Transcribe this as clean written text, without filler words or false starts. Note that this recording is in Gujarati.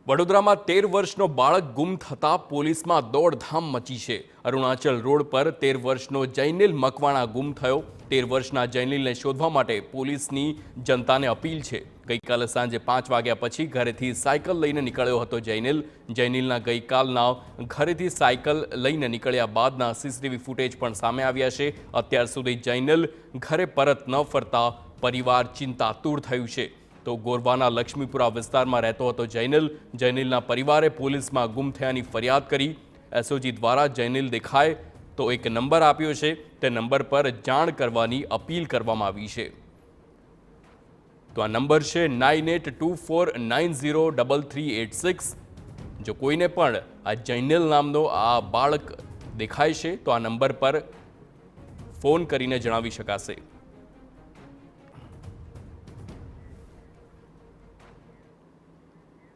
વડોદરામાં 13 વર્ષનો બાળક ગુમ થતા પોલીસમાં દોડધામ મચી છે। અરુણાચલ રોડ પર 13 વર્ષનો જૈનિલ મકવાણા ગુમ થયો। 13 વર્ષના જૈનિલને શોધવા માટે પોલીસની જનતાને અપીલ છે। ગઈકાલે સાંજે 5 વાગ્યા પછી ઘરેથી સાયકલ લઈને નીકળ્યો હતો જૈનિલના ગઈકાલના ઘરેથી સાયકલ લઈને નીકળ્યા બાદના સીસીટીવી ફૂટેજ પણ સામે આવ્યા છે। અત્યાર સુધી જૈનિલ ઘરે પરત ન ફરતા પરિવાર ચિંતાતુર થયું છે। તો ગોરવાના લક્ષ્મીપુરા વિસ્તારમાં રહેતો હતો જૈનિલના પરિવારે પોલીસમાં ગુમ થયાની ફરિયાદ કરી। એસઓજી દ્વારા જૈનિલ દેખાય તો એક નંબર આપ્યો છે, તે નંબર પર જાણ કરવાની અપીલ કરવામાં આવી છે। તો આ નંબર છે 9824903386। જો કોઈને પણ આ જૈનિલ નામનો આ બાળક દેખાય છે તો આ નંબર પર ફોન કરીને જણાવી શકાશે।